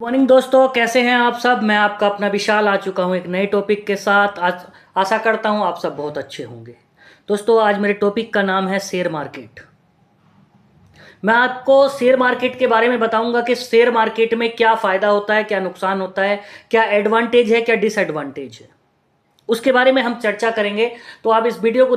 Morning दोस्तों, कैसे हैं आप सब। मैं आपका अपना विशाल आ चुका हूं एक नए टॉपिक के साथ। आज आशा करता हूं आप सब बहुत अच्छे होंगे। दोस्तों, आज मेरे टॉपिक का नाम है शेयर मार्केट। मैं आपको शेयर मार्केट के बारे में बताऊंगा कि शेयर मार्केट में क्या फ़ायदा होता है, क्या नुकसान होता है, क्या एडवांटेज है, क्या डिसएडवांटेज है, उसके बारे में हम चर्चा करेंगे। तो आप इस वीडियो को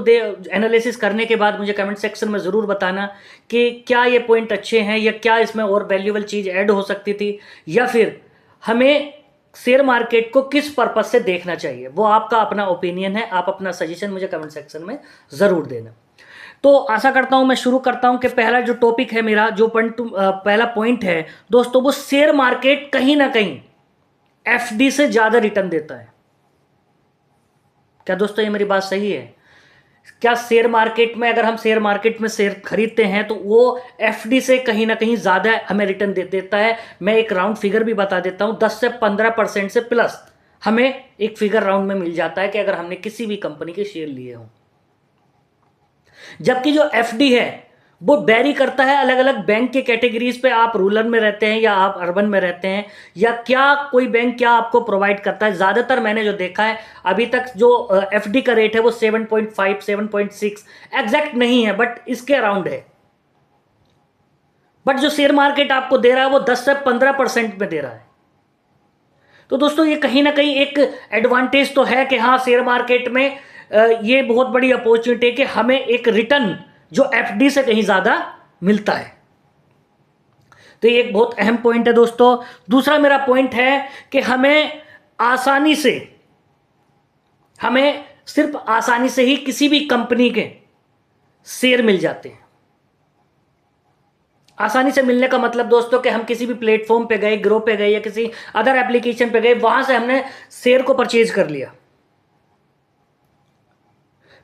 एनालिसिस करने के बाद मुझे कमेंट सेक्शन में ज़रूर बताना कि क्या ये पॉइंट अच्छे हैं या क्या इसमें और वैल्यूएबल चीज़ ऐड हो सकती थी, या फिर हमें शेयर मार्केट को किस पर्पज से देखना चाहिए। वो आपका अपना ओपिनियन है, आप अपना सजेशन मुझे कमेंट सेक्शन में ज़रूर देना। तो आशा करता हूं, मैं शुरू करता हूं कि पहला जो टॉपिक है मेरा, जो पहला पॉइंट है दोस्तों, वो शेयर मार्केट कहीं ना कहीं एफडी से ज़्यादा रिटर्न देता है। क्या दोस्तों ये मेरी बात सही है? क्या शेयर मार्केट में, अगर हम शेयर मार्केट में शेयर खरीदते हैं तो वो एफडी से कहीं ना कहीं ज़्यादा हमें रिटर्न दे देता है। मैं एक राउंड फिगर भी बता देता हूं, 10 से 15% से प्लस हमें एक फिगर राउंड में मिल जाता है कि अगर हमने किसी भी कंपनी के शेयर लिए हों। जबकि जो एफडी है वो वेरी करता है अलग अलग बैंक के कैटेगरीज पे। आप रूरल में रहते हैं या आप अर्बन में रहते हैं, या क्या कोई बैंक क्या आपको प्रोवाइड करता है। ज़्यादातर मैंने जो देखा है अभी तक, जो एफडी का रेट है वो 7.5 7.6 एग्जैक्ट नहीं है, बट इसके अराउंड है। बट जो शेयर मार्केट आपको दे रहा है वो 10 से 15% में दे रहा है। तो दोस्तों ये कहीं ना कहीं एक एडवांटेज तो है कि हाँ, शेयर मार्केट में ये बहुत बड़ी अपॉर्चुनिटी है कि हमें एक रिटर्न जो एफडी से कहीं ज्यादा मिलता है। तो ये एक बहुत अहम पॉइंट है दोस्तों। दूसरा मेरा पॉइंट है कि हमें सिर्फ आसानी से ही किसी भी कंपनी के शेयर मिल जाते हैं। आसानी से मिलने का मतलब दोस्तों कि हम किसी भी प्लेटफॉर्म पे गए, ग्रो पे गए या किसी अदर एप्लीकेशन पे गए, वहां से हमने शेयर को परचेज कर लिया।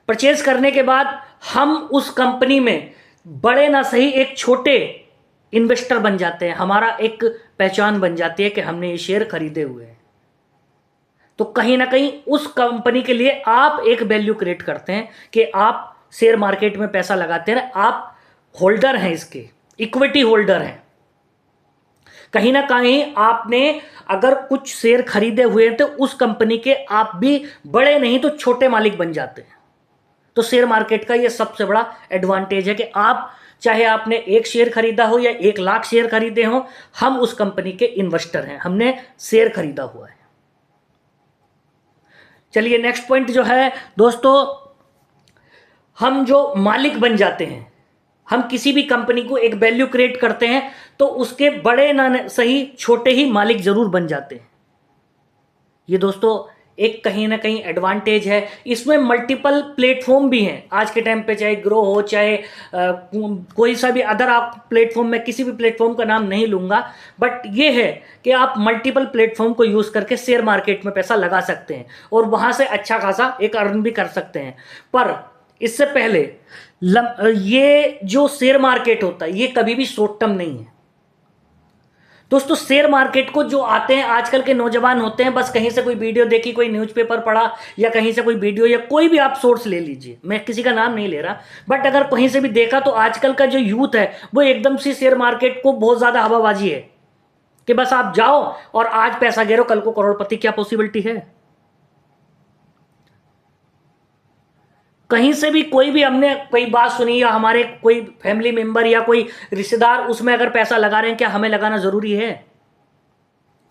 परचेज करने के बाद हम उस कंपनी में बड़े ना सही एक छोटे इन्वेस्टर बन जाते हैं। हमारा एक पहचान बन जाती है कि हमने ये शेयर खरीदे हुए हैं। तो कहीं ना कहीं उस कंपनी के लिए आप एक वैल्यू क्रिएट करते हैं कि आप शेयर मार्केट में पैसा लगाते हैं, आप होल्डर हैं, इसके इक्विटी होल्डर हैं। कहीं ना कहीं आपने अगर कुछ शेयर खरीदे हुए हैं तो उस कंपनी के आप भी बड़े नहीं तो छोटे मालिक बन जाते हैं। तो शेयर मार्केट का ये सबसे बड़ा एडवांटेज है कि आप, चाहे आपने एक शेयर खरीदा हो या 1 लाख शेयर खरीदे हो, हम उस कंपनी के इन्वेस्टर हैं, हमने शेयर खरीदा हुआ है। चलिए नेक्स्ट पॉइंट जो है दोस्तों, हम जो मालिक बन जाते हैं, हम किसी भी कंपनी को एक वैल्यू क्रिएट करते हैं तो उसके बड़े ना सही छोटे ही मालिक जरूर बन जाते हैं। ये दोस्तों एक कहीं ना कहीं एडवांटेज है। इसमें मल्टीपल प्लेटफॉर्म भी हैं आज के टाइम पे, चाहे ग्रो हो, चाहे कोई सा भी अदर आप प्लेटफॉर्म में, किसी भी प्लेटफॉर्म का नाम नहीं लूंगा, बट ये है कि आप मल्टीपल प्लेटफॉर्म को यूज करके शेयर मार्केट में पैसा लगा सकते हैं और वहां से अच्छा खासा एक अर्न भी कर सकते हैं। पर इससे पहले ये जो शेयर मार्केट होता है ये कभी भी शॉर्ट टर्म नहीं है दोस्तों। शेयर मार्केट को जो आते हैं आजकल के नौजवान होते हैं, बस कहीं से कोई वीडियो देखी, कोई न्यूज़पेपर पढ़ा या कहीं से कोई वीडियो या कोई भी आप सोर्स ले लीजिए, मैं किसी का नाम नहीं ले रहा, बट अगर कहीं से भी देखा तो आजकल का जो यूथ है वो एकदम से शेयर मार्केट को बहुत ज़्यादा हवाबाजी है कि बस आप जाओ और आज पैसा गिरो कल को करोड़पति। क्या पॉसिबिलिटी है? कहीं से भी कोई भी हमने कोई बात सुनी या हमारे कोई फैमिली मेंबर या कोई रिश्तेदार उसमें अगर पैसा लगा रहे हैं, क्या हमें लगाना जरूरी है?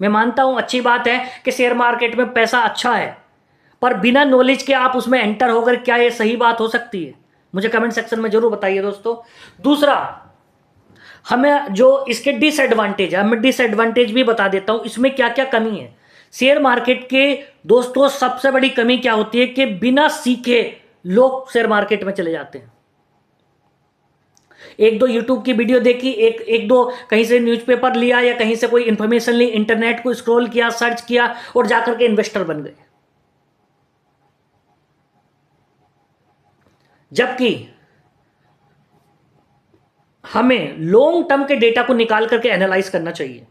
मैं मानता हूं अच्छी बात है कि शेयर मार्केट में पैसा अच्छा है, पर बिना नॉलेज के आप उसमें एंटर होकर क्या ये सही बात हो सकती है? मुझे कमेंट सेक्शन में जरूर बताइए दोस्तों। दूसरा, हमें जो इसके डिसएडवांटेज है, मैं डिसएडवांटेज भी बता देता हूं इसमें क्या क्या कमी है। शेयर मार्केट के दोस्तों सबसे बड़ी कमी क्या होती है कि बिना सीखे लोग शेयर मार्केट में चले जाते हैं। एक दो यूट्यूब की वीडियो देखी, एक दो कहीं से न्यूज़पेपर लिया या कहीं से कोई इंफॉर्मेशन ली, इंटरनेट को स्क्रॉल किया, सर्च किया और जाकर के इन्वेस्टर बन गए। जबकि हमें लॉन्ग टर्म के डेटा को निकाल करके एनालाइज करना चाहिए।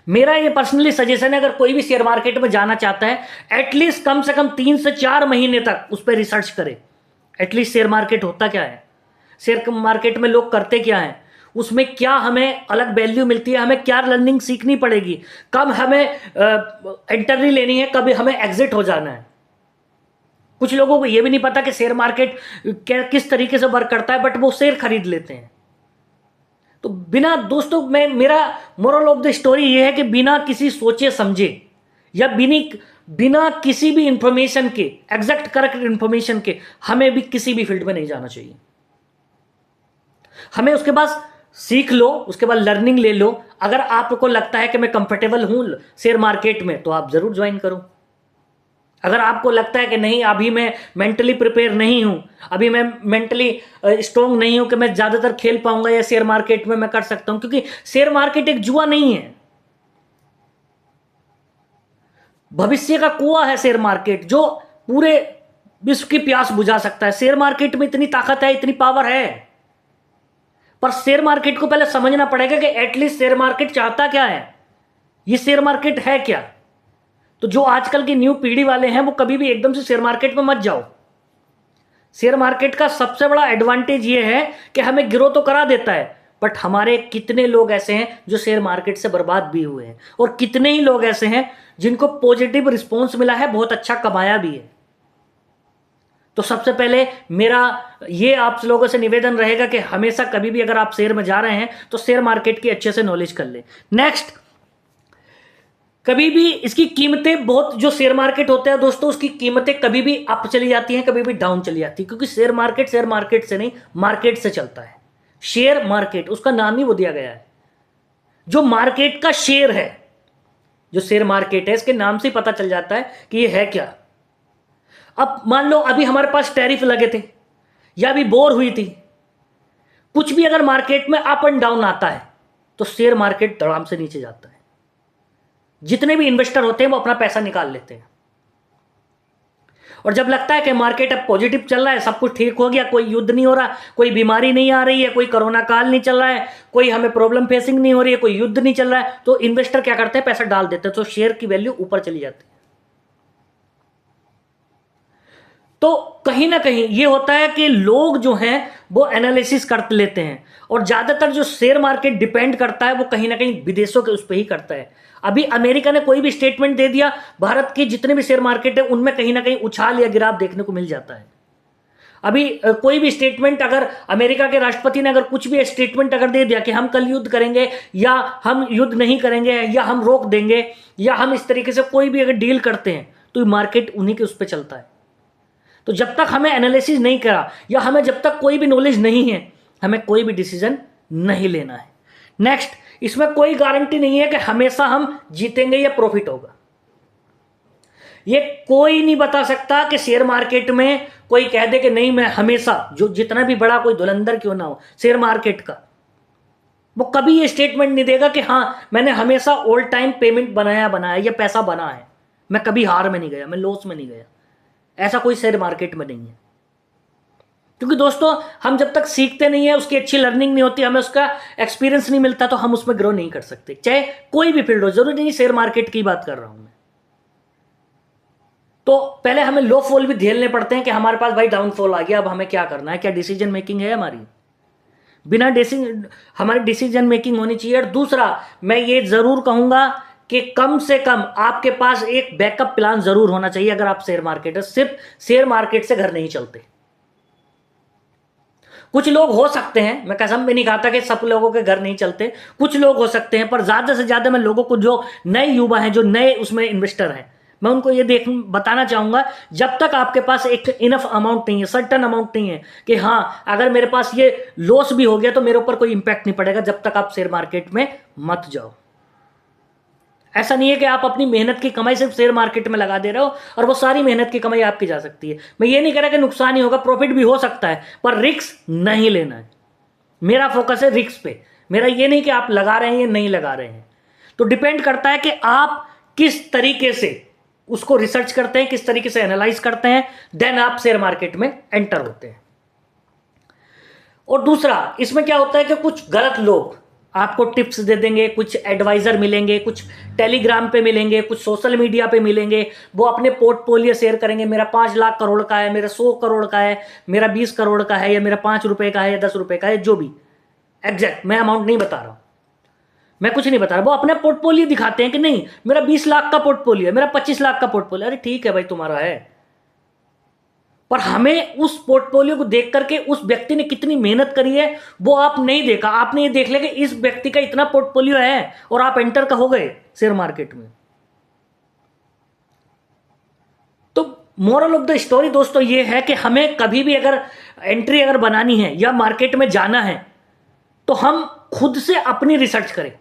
मेरा ये पर्सनली सजेशन है, अगर कोई भी शेयर मार्केट में जाना चाहता है एटलीस्ट कम से कम 3 से 4 महीने तक उस पर रिसर्च करे। एटलीस्ट शेयर मार्केट होता क्या है, शेयर मार्केट में लोग करते क्या हैं, उसमें क्या हमें अलग वैल्यू मिलती है, हमें क्या लर्निंग सीखनी पड़ेगी, कब हमें एंट्री लेनी है, कब हमें एग्जिट हो जाना है। कुछ लोगों को यह भी नहीं पता कि शेयर मार्केट किस तरीके से वर्क करता है, बट वो शेयर खरीद लेते हैं। तो बिना दोस्तों, मेरा मोरल ऑफ द स्टोरी ये है कि बिना किसी सोचे समझे या बिना किसी भी इंफॉर्मेशन के, एग्जैक्ट करेक्ट इंफॉर्मेशन के, हमें भी किसी भी फील्ड में नहीं जाना चाहिए। हमें उसके बाद सीख लो, उसके बाद लर्निंग ले लो। अगर आपको लगता है कि मैं कंफर्टेबल हूं शेयर मार्केट में, तो आप जरूर ज्वाइन करो। अगर आपको लगता है कि नहीं, अभी मैं मेंटली प्रिपेयर नहीं हूं, अभी मैं मेंटली स्ट्रांग नहीं हूं कि मैं ज्यादातर खेल पाऊंगा या शेयर मार्केट में मैं कर सकता हूं, क्योंकि शेयर मार्केट एक जुआ नहीं है, भविष्य का कुआं है शेयर मार्केट, जो पूरे विश्व की प्यास बुझा सकता है। शेयर मार्केट में इतनी ताकत है, इतनी पावर है, पर शेयर मार्केट को पहले समझना पड़ेगा कि एटलीस्ट शेयर मार्केट चाहता क्या है, ये शेयर मार्केट है क्या। तो जो आजकल की न्यू पीढ़ी वाले हैं, वो कभी भी एकदम से शेयर मार्केट में मत जाओ। शेयर मार्केट का सबसे बड़ा एडवांटेज ये है कि हमें गिरो तो करा देता है, बट हमारे कितने लोग ऐसे हैं जो शेयर मार्केट से बर्बाद भी हुए हैं, और कितने ही लोग ऐसे हैं जिनको पॉजिटिव रिस्पॉन्स मिला है, बहुत अच्छा कमाया भी है। तो सबसे पहले मेरा ये आप लोगों से निवेदन रहेगा कि हमेशा कभी भी अगर आप शेयर में जा रहे हैं तो शेयर मार्केट की अच्छे से नॉलेज कर ले। नेक्स्ट, कभी भी इसकी कीमतें बहुत, जो शेयर मार्केट होता है दोस्तों, उसकी कीमतें कभी भी अप चली जाती हैं, कभी भी डाउन चली जाती है, क्योंकि शेयर मार्केट से नहीं, मार्केट से चलता है। शेयर मार्केट, उसका नाम ही वो दिया गया है, जो मार्केट का शेयर है। जो शेयर मार्केट है, इसके नाम से ही पता चल जाता है कि ये है क्या। अब मान लो अभी हमारे पास टैरिफ लगे थे या अभी बोर हुई थी, कुछ भी अगर मार्केट में अप एंड डाउन आता है तो शेयर मार्केट धड़ाम से नीचे जाता है। जितने भी इन्वेस्टर होते हैं वो अपना पैसा निकाल लेते हैं, और जब लगता है कि मार्केट अब पॉजिटिव चल रहा है, सब कुछ ठीक हो गया, कोई युद्ध नहीं हो रहा, कोई बीमारी नहीं आ रही है, कोई कोरोना काल नहीं चल रहा है, कोई हमें प्रॉब्लम फेसिंग नहीं हो रही है, कोई युद्ध नहीं चल रहा है, तो इन्वेस्टर क्या करते हैं, पैसा डाल देते हैं, तो शेयर की वैल्यू ऊपर चली जाती है। तो कहीं ना कहीं ये होता है कि लोग जो हैं वो एनालिसिस कर लेते हैं, और ज्यादातर जो शेयर मार्केट डिपेंड करता है वो कहीं ना कहीं विदेशों के उस पर ही करता है। अभी अमेरिका ने कोई भी स्टेटमेंट दे दिया, भारत की जितने भी शेयर मार्केट है उनमें कहीं ना कहीं उछाल या गिराव देखने को मिल जाता है। अभी कोई भी स्टेटमेंट, अगर अमेरिका के राष्ट्रपति ने अगर कुछ भी स्टेटमेंट अगर दे दिया कि हम कल युद्ध करेंगे, या हम युद्ध नहीं करेंगे, या हम रोक देंगे, या हम इस तरीके से कोई भी अगर डील करते हैं, तो मार्केट उन्हीं के उस पर चलता है। तो जब तक हमें एनालिसिस नहीं करा, या हमें जब तक कोई भी नॉलेज नहीं है, हमें कोई भी डिसीजन नहीं लेना है। नेक्स्ट, इसमें कोई गारंटी नहीं है कि हमेशा हम जीतेंगे या प्रॉफिट होगा। ये कोई नहीं बता सकता कि शेयर मार्केट में कोई कह दे कि नहीं, मैं हमेशा, जो जितना भी बड़ा कोई धुरंधर क्यों ना हो शेयर मार्केट का, वो कभी ये स्टेटमेंट नहीं देगा कि हाँ मैंने हमेशा ऑल टाइम पेमेंट बनाया या पैसा बना है, मैं कभी हार में नहीं गया, मैं लॉस में नहीं गया। ऐसा कोई शेयर मार्केट में नहीं है, क्योंकि दोस्तों हम जब तक सीखते नहीं है, उसकी अच्छी लर्निंग नहीं होती, हमें उसका एक्सपीरियंस नहीं मिलता, तो हम उसमें ग्रो नहीं कर सकते, चाहे कोई भी फील्ड हो। जरूरी नहीं शेयर मार्केट की बात कर रहा हूं मैं। तो पहले हमें लो फॉल भी झेलने पड़ते हैं कि हमारे पास भाई डाउनफॉल आ गया, अब हमें क्या करना है, क्या डिसीजन मेकिंग है हमारी, बिना हमारी डिसीजन मेकिंग होनी चाहिए। और दूसरा, मैं ये जरूर कहूंगा कि कम से कम आपके पास एक बैकअप प्लान जरूर होना चाहिए। अगर आप शेयर मार्केट है, सिर्फ शेयर मार्केट से घर नहीं चलते। कुछ लोग हो सकते हैं, मैं कसम भी नहीं खाता कि सब लोगों के घर नहीं चलते, कुछ लोग हो सकते हैं, पर ज्यादा से ज्यादा मैं लोगों को, जो नए युवा हैं, जो नए उसमें इन्वेस्टर हैं, मैं उनको ये बताना चाहूंगा, जब तक आपके पास एक इनफ अमाउंट नहीं है, सर्टन अमाउंट नहीं है कि हाँ अगर मेरे पास ये लॉस भी हो गया तो मेरे ऊपर कोई इंपैक्ट नहीं पड़ेगा, जब तक आप शेयर मार्केट में मत जाओ। ऐसा नहीं है कि आप अपनी मेहनत की कमाई सिर्फ शेयर मार्केट में लगा दे रहे हो और वो सारी मेहनत की कमाई आपकी जा सकती है। मैं ये नहीं कह रहा कि नुकसान ही होगा, प्रॉफिट भी हो सकता है, पर रिस्क नहीं लेना है। मेरा फोकस है रिस्क पे, मेरा ये नहीं कि आप लगा रहे हैं या नहीं लगा रहे हैं। तो डिपेंड करता है कि आप किस तरीके से उसको रिसर्च करते हैं, किस तरीके से एनालाइज करते हैं, देन आप शेयर मार्केट में एंटर होते हैं। और दूसरा, इसमें क्या होता है कि कुछ गलत लोग आपको टिप्स दे देंगे, कुछ एडवाइजर मिलेंगे, कुछ टेलीग्राम पे मिलेंगे, कुछ सोशल मीडिया पे मिलेंगे, वो अपने पोर्टफोलियो शेयर करेंगे, मेरा 5 लाख करोड़ का है, मेरा 100 करोड़ का है, मेरा 20 करोड़ का है, या मेरा 5 रुपए का है या 10 रुपए का है, जो भी एग्जैक्ट मैं अमाउंट नहीं बता रहा हूं, मैं कुछ नहीं बता रहा। वो अपना पोर्टफोलियो दिखाते हैं कि नहीं मेरा 20 लाख का पोर्टफोलियो है, मेरा 25 लाख का पोर्टफोलियो। अरे ठीक है भाई तुम्हारा है, पर हमें उस पोर्टफोलियो को देख करके उस व्यक्ति ने कितनी मेहनत करी है वो आप नहीं देखा। आपने ये देख लिया कि इस व्यक्ति का इतना पोर्टफोलियो है और आप एंटर का हो गए शेयर मार्केट में। तो मोरल ऑफ द स्टोरी दोस्तों ये है कि हमें कभी भी अगर एंट्री अगर बनानी है या मार्केट में जाना है तो हम खुद से अपनी रिसर्च करें।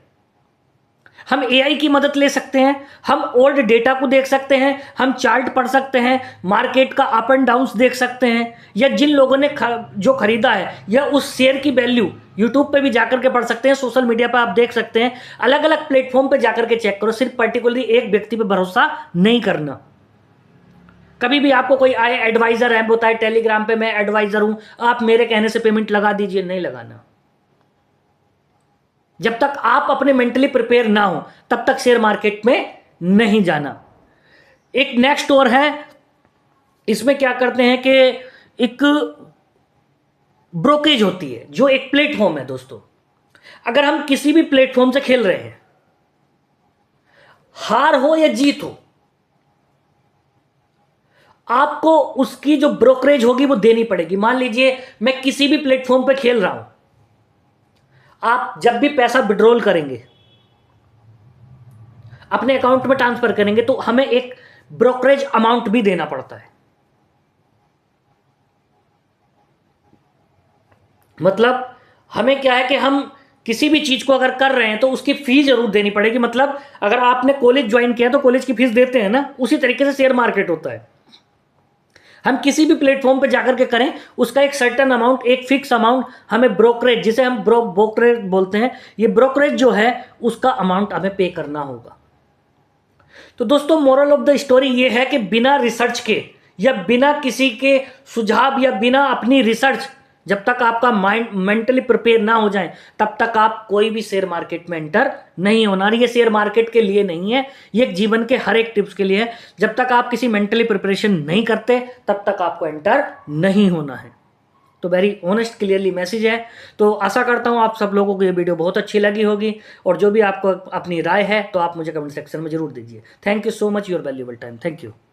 हम एआई की मदद ले सकते हैं, हम ओल्ड डेटा को देख सकते हैं, हम चार्ट पढ़ सकते हैं, मार्केट का अप एंड डाउन्स देख सकते हैं, या जिन लोगों ने जो खरीदा है या उस शेयर की वैल्यू यूट्यूब पे भी जाकर के पढ़ सकते हैं, सोशल मीडिया पे आप देख सकते हैं, अलग अलग प्लेटफॉर्म पे जाकर के चेक करो। सिर्फ पर्टिकुलरली एक व्यक्ति पे भरोसा नहीं करना। कभी भी आपको कोई आए एडवाइजर है बताए टेलीग्राम पे मैं एडवाइजर हूं, आप मेरे कहने से पेमेंट लगा दीजिए, नहीं लगाना। जब तक आप अपने मेंटली प्रिपेयर ना हो तब तक शेयर मार्केट में नहीं जाना। एक नेक्स्ट और है, इसमें क्या करते हैं कि एक ब्रोकरेज होती है जो एक प्लेटफॉर्म है दोस्तों। अगर हम किसी भी प्लेटफॉर्म से खेल रहे हैं, हार हो या जीत हो, आपको उसकी जो ब्रोकरेज होगी वो देनी पड़ेगी। मान लीजिए मैं किसी भी प्लेटफॉर्म पे खेल रहा हूं, आप जब भी पैसा विड्रॉल करेंगे, अपने अकाउंट में ट्रांसफर करेंगे, तो हमें एक ब्रोकरेज अमाउंट भी देना पड़ता है। मतलब हमें क्या है कि हम किसी भी चीज को अगर कर रहे हैं तो उसकी फीस जरूर देनी पड़ेगी। मतलब अगर आपने कॉलेज ज्वाइन किया तो कॉलेज की फीस देते हैं ना, उसी तरीके से शेयर मार्केट होता है। हम किसी भी प्लेटफॉर्म पे जाकर के करें, उसका एक सर्टेन अमाउंट, एक फिक्स अमाउंट हमें ब्रोकरेज, जिसे हम ब्रोकरेज बोलते हैं, ये ब्रोकरेज जो है उसका अमाउंट हमें पे करना होगा। तो दोस्तों मोरल ऑफ द स्टोरी ये है कि बिना रिसर्च के या बिना किसी के सुझाव या बिना अपनी रिसर्च, जब तक आपका माइंड मेंटली प्रिपेयर ना हो जाए तब तक आप कोई भी शेयर मार्केट में एंटर नहीं होना। ये शेयर मार्केट के लिए नहीं है, ये एक जीवन के हर एक टिप्स के लिए है। जब तक आप किसी मेंटली प्रिपरेशन नहीं करते तब तक आपको एंटर नहीं होना है। तो वेरी ऑनेस्ट क्लियरली मैसेज है। तो आशा करता हूं आप सब लोगों को ये वीडियो बहुत अच्छी लगी होगी, और जो भी आपको अपनी राय है तो आप मुझे कमेंट सेक्शन में जरूर दीजिए। Thank you so much your valuable time. Thank you.